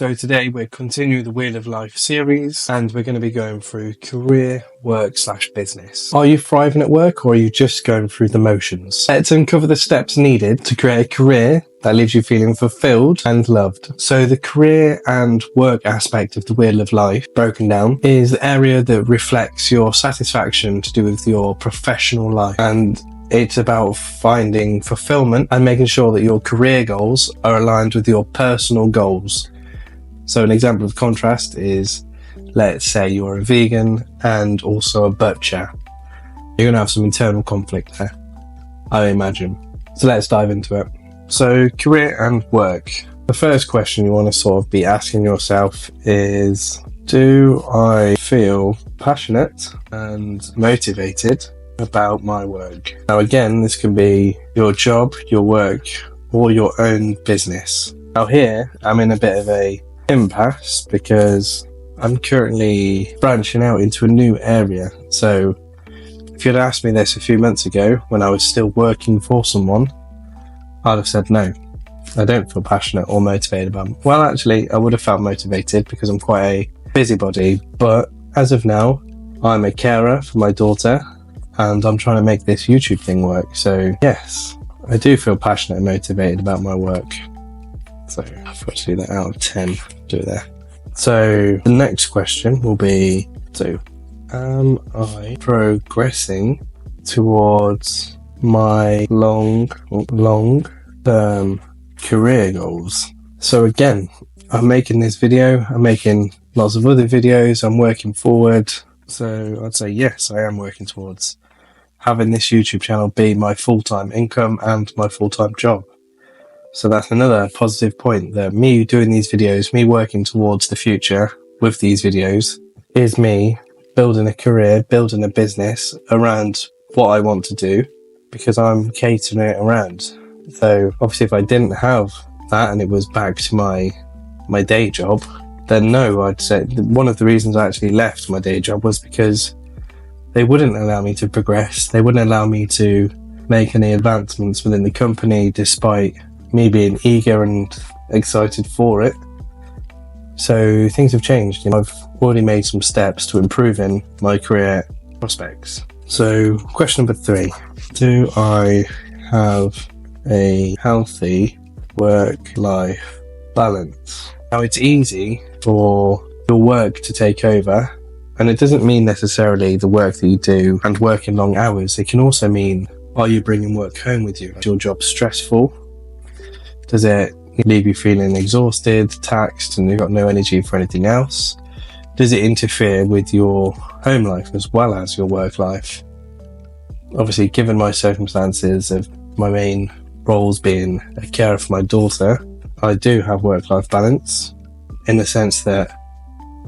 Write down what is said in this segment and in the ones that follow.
So today we're continuing the Wheel of Life series and we're going to be going through career, work / business. Are you thriving at work or are you just going through the motions? Let's uncover the steps needed to create a career that leaves you feeling fulfilled and loved. So the career and work aspect of the Wheel of Life, broken down, is the area that reflects your satisfaction to do with your professional life. And it's about finding fulfillment and making sure that your career goals are aligned with your personal goals. So an example of contrast is, let's say you're a vegan and also a butcher. You're going to have some internal conflict there, I imagine. So let's dive into it. So career and work. The first question you want to sort of be asking yourself is, do I feel passionate and motivated about my work? Now again, this can be your job, your work, or your own business. Now here, I'm in a bit of a impasse because I'm currently branching out into a new area. So if you'd asked me this a few months ago when I was still working for someone, I'd have said no. I don't feel passionate or motivated about it. Well, actually, I would have felt motivated because I'm quite a busybody, but as of now, I'm a carer for my daughter and I'm trying to make this YouTube thing work. So yes, I do feel passionate and motivated about my work. So I've got to do that out of 10. Do it there. So the next question will be, so am I progressing towards my long-term career goals? So again, I'm making this video, I'm making lots of other videos, I'm working forward. So I'd say yes, I am working towards having this YouTube channel be my full-time income and my full-time job. So that's another positive point, that me doing these videos, me working towards the future with these videos, is me building a career, building a business around what I want to do, because I'm catering it around. So obviously if I didn't have that and it was back to my day job, then no, I'd say one of the reasons I actually left my day job was because they wouldn't allow me to progress. They wouldn't allow me to make any advancements within the company despite me being eager and excited for it. So things have changed. I've already made some steps to improving my career prospects. So question number 3, do I have a healthy work-life balance? Now it's easy for your work to take over, and it doesn't mean necessarily the work that you do and working long hours. It can also mean, are you bringing work home with you? Is your job stressful? Does it leave you feeling exhausted, taxed, and you've got no energy for anything else? Does it interfere with your home life as well as your work life? Obviously, given my circumstances of my main roles being a carer for my daughter, I do have work-life balance in the sense that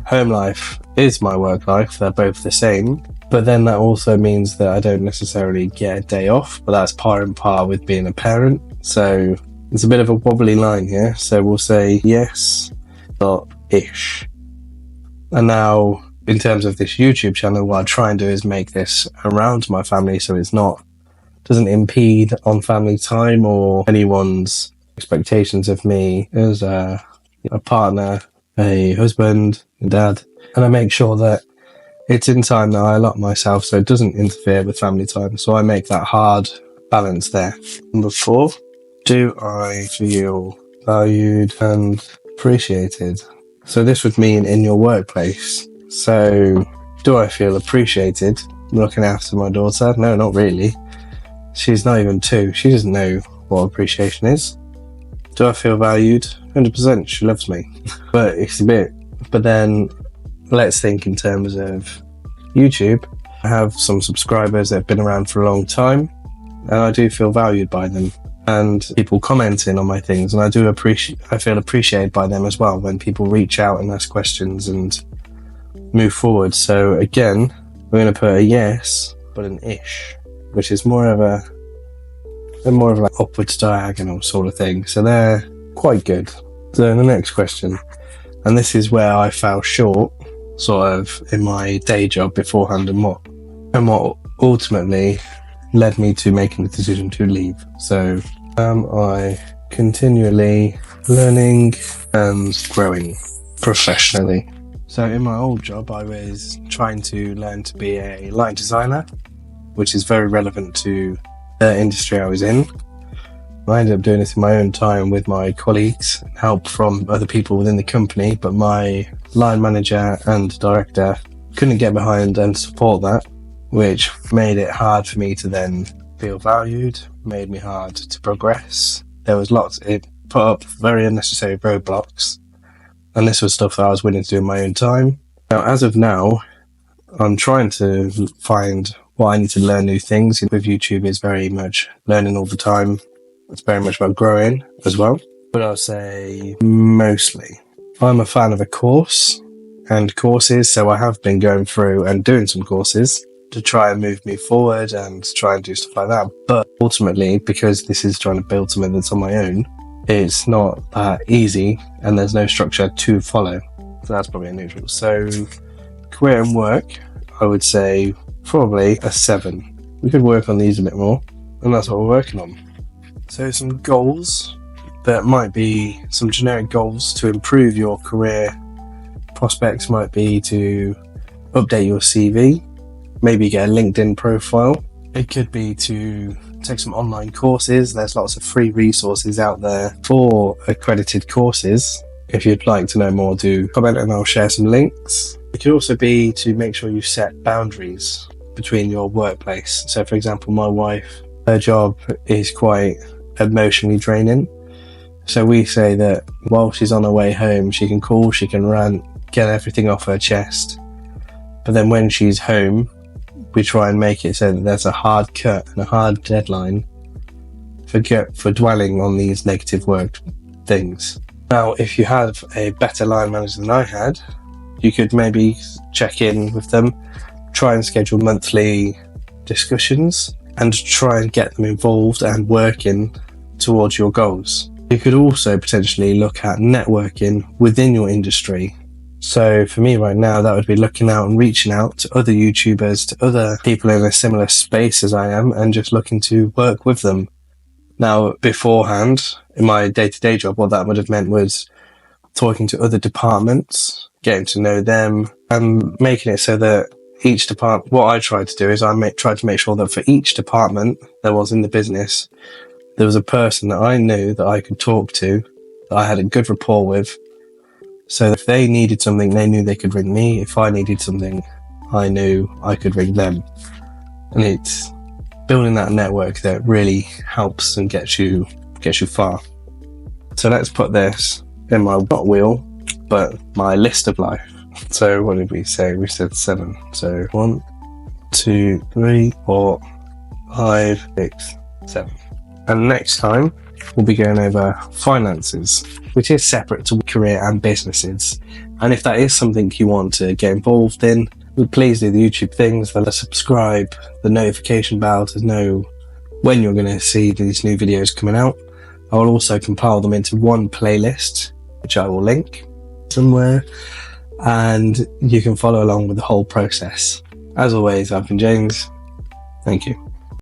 home life is my work life. They're both the same. But then that also means that I don't necessarily get a day off, but that's par and par with being a parent. So it's a bit of a wobbly line here, so we'll say yes, but ish. And now, in terms of this YouTube channel, what I try and do is make this around my family so it's doesn't impede on family time or anyone's expectations of me as a partner, a husband, and dad. And I make sure that it's in time that I allot myself so it doesn't interfere with family time. So I make that hard balance there. Number 4. Do I feel valued and appreciated? So this would mean in your workplace. So do I feel appreciated looking after my daughter? No, not really. She's not even 2. She doesn't know what appreciation is. Do I feel valued? 100%. She loves me. But it's a bit. But then let's think in terms of YouTube. I have some subscribers that have been around for a long time and I do feel valued by them. And people commenting on my things, and I feel appreciated by them as well when people reach out and ask questions and move forward. So again, we're going to put a yes, but an ish, which is more of like upwards diagonal sort of thing. So they're quite good. So the next question, and this is where I fell short, sort of in my day job beforehand, and what ultimately led me to making the decision to leave. So am I continually learning and growing professionally. So in my old job, I was trying to learn to be a light designer, which is very relevant to the industry I was in. I ended up doing this in my own time with my colleagues, help from other people within the company, but my line manager and director couldn't get behind and support that, which made it hard for me to then feel valued, made me hard to progress. There was it put up very unnecessary roadblocks, and this was stuff that I was willing to do in my own time. Now, as of now, I'm trying to find what I need to learn new things. With YouTube, it's very much learning all the time. It's very much about growing as well. But I'll say mostly. I'm a fan of a course and courses, so I have been going through and doing some courses to try and move me forward and try and do stuff like that. But ultimately, because this is trying to build something that's on my own, it's not that easy and there's no structure to follow. So that's probably unusual. So career and work, I would say probably a 7. We could work on these a bit more, and that's what we're working on. So some goals that might be some generic goals to improve your career prospects might be to update your CV, maybe get a LinkedIn profile. It could be to take some online courses. There's lots of free resources out there for accredited courses. If you'd like to know more, do comment and I'll share some links. It could also be to make sure you set boundaries between your workplace. So for example, my wife, her job is quite emotionally draining. So we say that while she's on her way home, she can call, she can rant, get everything off her chest. But then when she's home, we try and make it so that there's a hard cut and a hard deadline for dwelling on these negative work things. Now, if you have a better line manager than I had, you could maybe check in with them, try and schedule monthly discussions, and try and get them involved and working towards your goals. You could also potentially look at networking within your industry. So for me right now, that would be looking out and reaching out to other YouTubers, to other people in a similar space as I am, and just looking to work with them. Now, beforehand, in my day-to-day job, what that would have meant was talking to other departments, getting to know them, and making it so that each department, what I tried to do is tried to make sure that for each department there was in the business, there was a person that I knew that I could talk to, that I had a good rapport with. So if they needed something, they knew they could ring me. If I needed something, I knew I could ring them. And it's building that network that really helps and gets you far. So let's put this in my not wheel, but my list of life. So what did we say? We said 7. So 1, 2, 3, 4, 5, 6, 7. And next time we'll be going over finances, which is separate to career and businesses. And if that is something you want to get involved in, please do the YouTube things, the subscribe, the notification bell to know when you're going to see these new videos coming out. I will also compile them into one playlist, which I will link somewhere, and you can follow along with the whole process. As always, I've been James. Thank you.